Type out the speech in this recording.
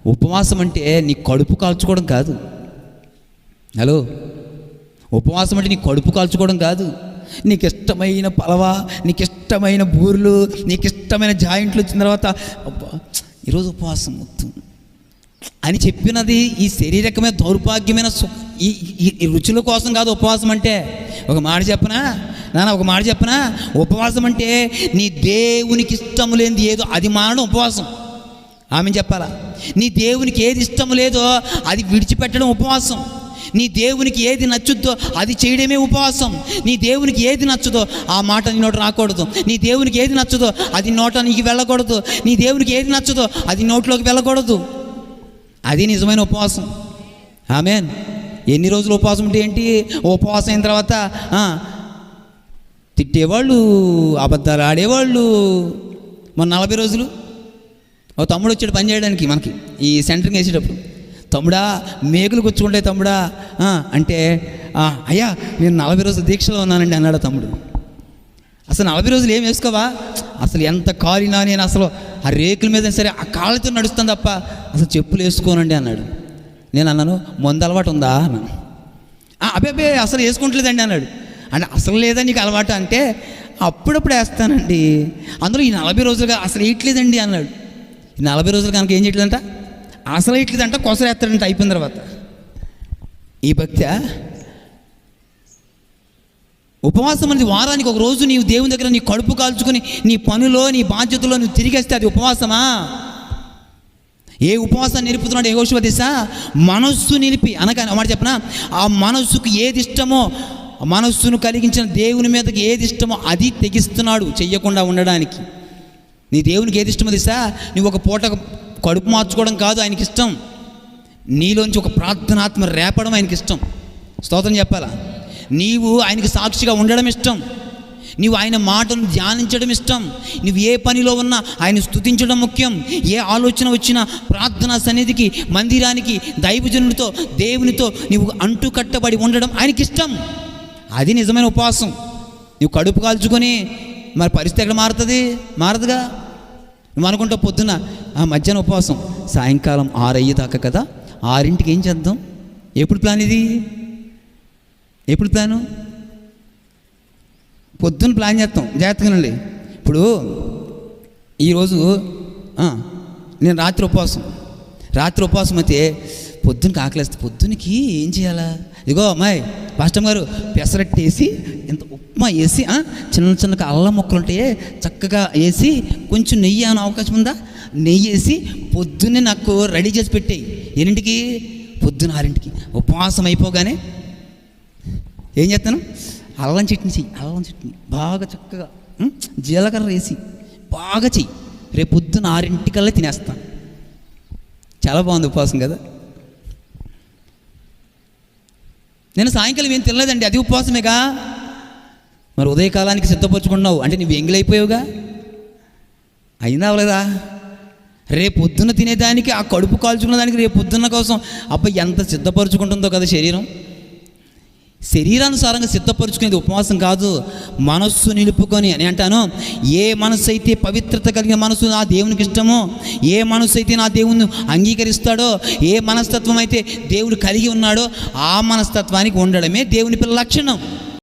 ఉపవాసం అంటే నీ కడుపు కాల్చుకోవడం కాదు. హలో, ఉపవాసం అంటే నీ కడుపు కాల్చుకోవడం కాదు. నీకు ఇష్టమైన పలవా, నీకు ఇష్టమైన బూరెలు, నీకు ఇష్టమైన జాయింట్లు వచ్చిన తర్వాత అబ్బా ఈరోజు ఉపవాసం వద్దు అని చెప్పినది ఈ శారీరకమైన దౌర్భాగ్యమైన ఈ రుచుల కోసం కాదు ఉపవాసం అంటే. ఒక మాట చెప్పనా నాన్న, ఒక మాట చెప్పనా, ఉపవాసం అంటే నీ దేవునికి ఇష్టం లేనిది ఏదో అది మానడం ఉపవాసం. ఆమె చెప్పాలా? నీ దేవునికి ఏది ఇష్టం లేదో అది విడిచిపెట్టడం ఉపవాసం. నీ దేవునికి ఏది నచ్చుద్దో అది చేయడమే ఉపవాసం. నీ దేవునికి ఏది నచ్చదో ఆ మాట నీ నోట రాకూడదు. నీ దేవునికి ఏది నచ్చదో అది నోట నీకు వెళ్ళకూడదు. నీ దేవునికి ఏది నచ్చదో అది నోట్లోకి వెళ్ళకూడదు. అది నిజమైన ఉపవాసం. ఆమేన్. ఎన్ని రోజులు ఉపవాసం అంటే ఏంటి? ఉపవాసం అయిన తర్వాత తిట్టేవాళ్ళు, అబద్ధాలు ఆడేవాళ్ళు. మన 40 రోజులు ఓ తమ్ముడు వచ్చాడు పని చేయడానికి మనకి ఈ సెంటరింగ్ వేసేటప్పుడు. తమ్ముడా మేకులు గుచ్చుకుంటే తమ్ముడా అంటే అయ్యా నేను 40 రోజులు దీక్షలో ఉన్నానండి అన్నాడు తమ్ముడు. అసలు 40 రోజులు ఏం వేసుకోవా? అసలు ఎంత కాలినా నేను అసలు ఆ రేకుల మీద సరే ఆ కాళ్ళతో నడుస్తాను తప్ప అసలు చెప్పులు వేసుకోనండి అన్నాడు. నేను అన్నాను మందు అలవాటు ఉందా అన్నాను. అబ్బే అసలు వేసుకుంటలేదండి అన్నాడు. అంటే అసలు లేదా నీకు అలవాటు అంటే అప్పుడప్పుడు వేస్తానండి, అందులో ఈ 40 రోజులుగా అసలు వేయట్లేదండి అన్నాడు. ఈ 40 రోజులు కనుక ఏం చేయట్లేదంట, అసలు వేయట్లేదంట, కొసరేస్తాడంట అయిపోయిన తర్వాత. ఈ భక్తి ఉపవాసం అనేది వారానికి ఒక రోజు నీవు దేవుని దగ్గర నీ కడుపు కాల్చుకుని నీ పనిలో నీ బాధ్యతలో నువ్వు తిరిగేస్తే అది ఉపవాసమా? ఏ ఉపవాసాన్ని నిలుపుతున్నాడు యెహోషువ తెలుసా? మనస్సు నిలిపి అనగా మాట చెప్పనా, ఆ మనస్సుకు ఏది ఇష్టమో, మనస్సును కలిగించిన దేవుని మీదకి ఏది ఇష్టమో అది తెగిస్తున్నాడు చెయ్యకుండా ఉండడానికి. నీ దేవునికి ఏది ఇష్టమో తెలుసా? నువ్వు ఒక పూట కడుపు మార్చుకోవడం కాదు ఆయనకి ఇష్టం, నీలోంచి ఒక ప్రార్థనాత్మ రేపడం ఆయనకి ఇష్టం. స్తోత్రం చెప్పాలా? నీవు ఆయనకి సాక్షిగా ఉండడం ఇష్టం, నీవు ఆయన మాటను ధ్యానించడం ఇష్టం, నువ్వు ఏ పనిలో ఉన్నా ఆయన స్తుతించడం ముఖ్యం. ఏ ఆలోచన వచ్చినా ప్రార్థనా సన్నిధికి, మందిరానికి, దైవజనుడితో, దేవునితో నువ్వు అంటుకట్టబడి ఉండడం ఆయనకి ఇష్టం. అది నిజమైన ఉపవాసం. నువ్వు కడుపు కాల్చుకొని మరి పరిస్థితి ఎక్కడ మారుతుంది? మారదుగా. నువ్వు అనుకుంటావు పొద్దున్న మధ్యాహ్నం ఉపవాసం, సాయంకాలం 6 అయ్యేదాకా కదా, 6ంటికి ఏం చేద్దాం? ఎప్పుడు ప్లాన్ ఇది? ఎప్పుడు ప్లాను? పొద్దున్న ప్లాన్ చేస్తాం జాగ్రత్తగానండి. ఇప్పుడు ఈరోజు నేను రాత్రి ఉపవాసం అయితే పొద్దున్నకి ఆకలిస్తే పొద్దున్నకి ఏం చేయాలా? ఇదిగో అమ్మాయి పాస్టర్ గారు పెసరట్టు వేసి ఇంత ఉప్మా వేసి చిన్న చిన్న అల్లం ముక్కలు ఉంటాయి చక్కగా వేసి కొంచెం నెయ్యి అనే అవకాశం ఉందా? నెయ్యి వేసి పొద్దున్నే నాకు రెడీ చేసి పెట్టేయి. ఎన్నింటికి? పొద్దున్న 6ంటికి. ఉపవాసం అయిపోగానే ఏం చేస్తాను? అల్లం చట్నీ చెయ్యి, అల్లం చట్నీ బాగా చక్కగా జీలకర్ర వేసి బాగా చెయ్యి. రేపు పొద్దున్న 6ంటికల్లా తినేస్తాను. చాలా బాగుంది ఉపవాసం కదా. నేను సాయంకాలం ఏం తినలేదండి, అది ఉపవాసమేగా. మరి ఉదయకాలానికి సిద్ధపరచుకున్నావు అంటే నువ్వు ఎంగిలైపోయావుగా. అయినా అవలేదా? రేపు పొద్దున్న తినేదానికి, ఆ కడుపు కాల్చుకున్న దానికి రేపు పొద్దున్న కోసం అబ్బాయి ఎంత సిద్ధపరచుకుంటుందో కదా శరీరం. శరీరానుసారంగా సిద్ధపరుచుకునేది ఉపవాసం కాదు, మనస్సు నిలుపుకొని. అని అంటాను, ఏ మనస్సు అయితే పవిత్రత కలిగిన మనసు నా దేవునికి ఇష్టమో, ఏ మనస్సు అయితే నా దేవుని అంగీకరిస్తాడో, ఏ మనస్తత్వం అయితే దేవుడు కలిగి ఉన్నాడో ఆ మనస్తత్వానికి ఉండడమే దేవుని పిల్ల లక్షణం.